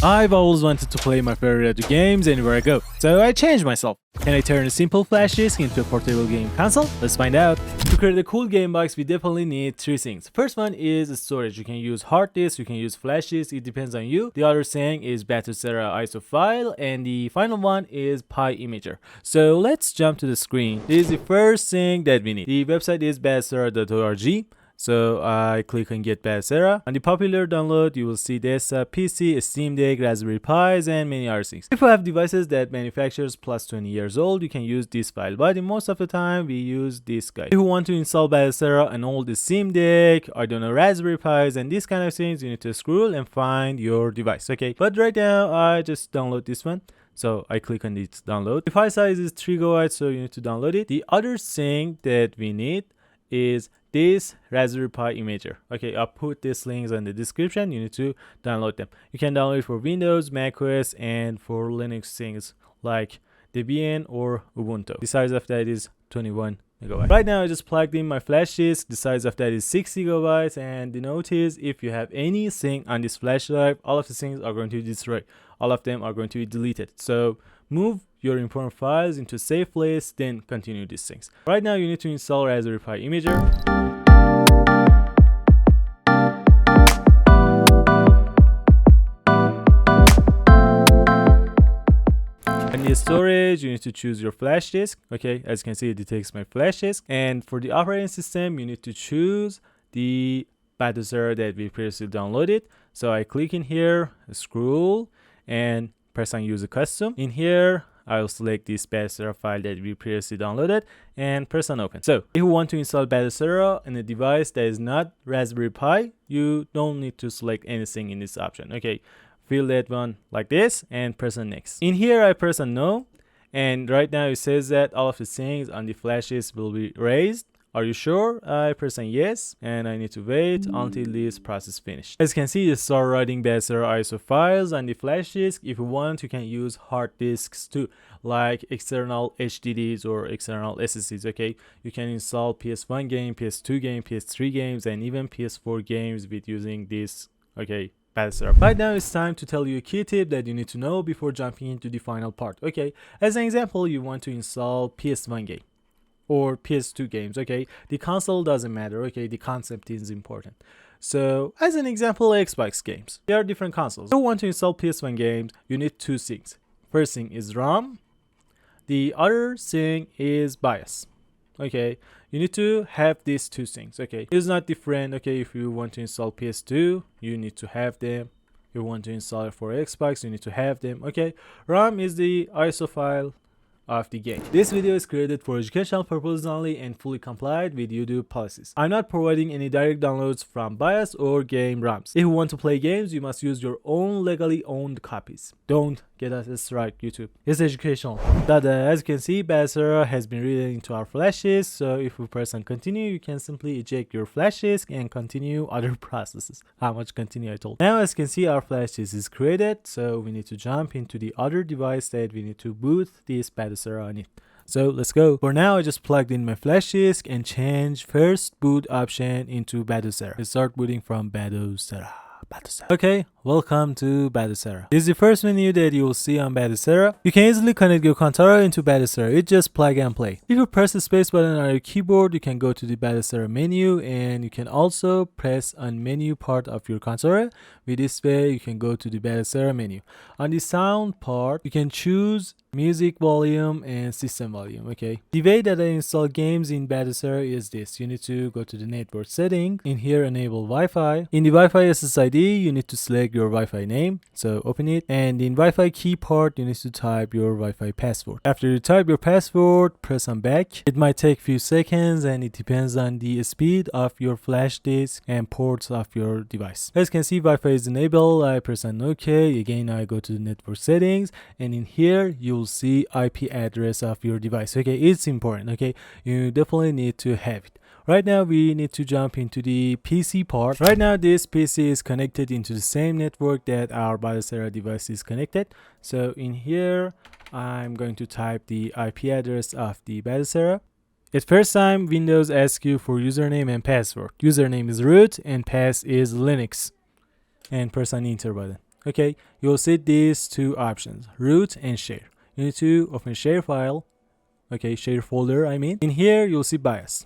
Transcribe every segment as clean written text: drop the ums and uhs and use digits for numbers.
I've always wanted to play my favorite retro games anywhere I go, so I changed myself. Can I turn a simple flash disk into a portable game console? Let's find out. To create a cool game box, we definitely need three things. First one is storage. You can use hard disk, you can use flash disk, it depends on you. The other thing is Batocera ISO file, and the final one is Pi imager. So let's jump to the screen. This is the first thing that we need. The website is batocera.org. So I click on Get Batocera. On the popular download, you will see this PC, Steam Deck, Raspberry Pis, and many other things. If you have devices that manufacturers plus 20 years old, you can use this file. But in most of the time, we use this guy. If you want to install Batocera on all the Steam Deck, I don't know, Raspberry Pis, and these kind of things, you need to scroll and find your device. Okay, but right now, I just download this one. So I click on this download. The file size is 3 GB, so you need to download it. The other thing that we need is this Raspberry Pi imager. Okay, I'll put these links in the description. You need to download them. You can download it for Windows, macOS, and for Linux things like Debian or Ubuntu. The size of that is 21 megabytes. Right now I just plugged in my flash disk. The size of that is 60 gigabytes, and the note is if you have anything on this flash drive, all of the things are going to be destroyed. All of them are going to be deleted. So move your important files into a safe place, then continue these things. Right now you need to install Raspberry Pi imager. And the storage, you need to choose your flash disk. Okay, as you can see, it detects my flash disk. And for the operating system, you need to choose the Batocera that we previously downloaded. So I click in here, scroll, and press on use a custom. In here, I'll select this Batocera file that we previously downloaded and press on open. So if you want to install Batocera on a device that is not Raspberry Pi, you don't need to select anything in this option. Okay, fill that one like this and press on next. In here, I press on no, and right now it says that all of the things on the flash disk will be erased. Are you sure? I press on yes, and I need to wait until this process finished. As you can see, you start writing Batocera ISO files on the flash disk. If you want, you can use hard disks too, like external HDDs or external SSDs. Okay, you can install PS1 game, PS2 game, PS3 games, and even PS4 games with using this. Okay, Batocera. Right now it's time to tell you a key tip that you need to know before jumping into the final part. Okay, as an example, you want to install PS1 game or PS2 games. Okay, the console doesn't matter. Okay, the concept is important. So as an example, Xbox games, there are different consoles. If you want to install PS1 games, you need two things. First thing is ROM, the other thing is BIOS. Okay, you need to have these two things. Okay, it's not different. Okay, if you want to install PS2, you need to have them. If you want to install it for Xbox, you need to have them. Okay, ROM is the ISO file of the game. This video is created for educational purposes only and fully complied with YouTube policies. I'm not providing any direct downloads from BIOS or game ROMs. If you want to play games, you must use your own legally owned copies. Don't get us a strike, YouTube. It's educational. As you can see, Batocera has been reading into our flash disk, so if we press on continue, you can simply eject your flash disk and continue other processes. How much continue I told. Now as you can see, our flash disk is created, so we need to jump into the other device that we need to boot this Batocera on it. So let's go. For now, I just plugged in my flash disk and change first boot option into Batocera. Let's start booting from Batocera. Okay, welcome to Batocera. This is the first menu that you will see on Batocera. You can easily connect your controller into Batocera. It's just plug and play. If you press the space button on your keyboard, you can go to the Batocera menu, and you can also press on menu part of your controller. With this way, you can go to the Batocera menu. On the sound part, you can choose music volume and system volume. Okay, the way that I install games in Batocera is this. You need to go to the network setting. In here, enable Wi-Fi. In the Wi-Fi SSID, you need to select your Wi-Fi name, so open it, and in Wi-Fi key part you need to type your Wi-Fi password. After you type your password, press on back. It might take few seconds and it depends on the speed of your flash disk and ports of your device. As you can see, Wi-Fi is enabled. I press on OK. Again, I go to the network settings, and in here you will see IP address of your device. Okay, it's important. Okay, you definitely need to have it. Right now we need to jump into the PC part. Right now this PC is connected into the same network that our Batocera device is connected. So in here I'm going to type the IP address of the Batocera. At first time, Windows asks you for username and password. Username is root and pass is Linux. And press on enter button. okay, you'll see these two options, root and share. You need to open share file, okay, share folder I mean. In here you'll see BIOS.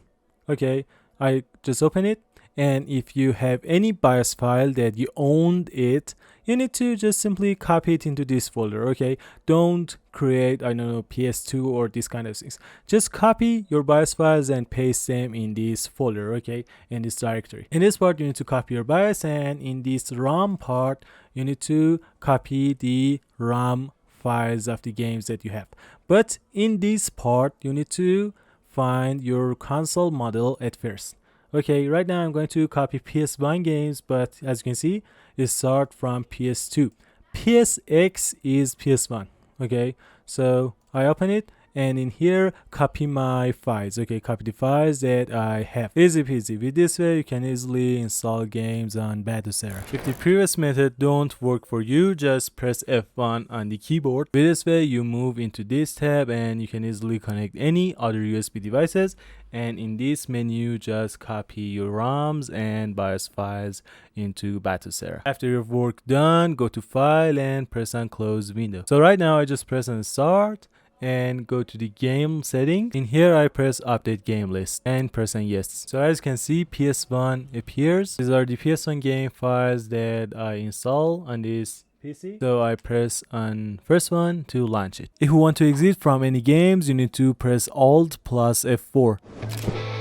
Okay, I just open it, and if you have any BIOS file that you owned it, you need to just simply copy it into this folder. Okay, don't create, I don't know, PS2 or these kind of things. Just copy your BIOS files and paste them in this folder, okay, in this directory. In this part you need to copy your BIOS, and in this ROM part you need to copy the ROM files of the games that you have. But in this part you need to find your console model at first. Okay, right now I'm going to copy PS1 games, but as you can see, it starts from PS2. PSX is PS1. Okay, so I open it, and in here copy my files. Okay, copy the files that I have. Easy peasy. With this way you can easily install games on Batocera. If the previous method don't work for you, just press F1 on the keyboard. With this way you move into this tab and you can easily connect any other USB devices, and in this menu just copy your ROMs and BIOS files into Batocera. After your work done, go to file and press on close window. So right now I just press on start and go to the game setting. In here I press update game list and press on yes. So as you can see, PS1 appears. These are the PS1 game files that I install on this PC. So I press on first one to launch it. If you want to exit from any games, you need to press Alt plus F4.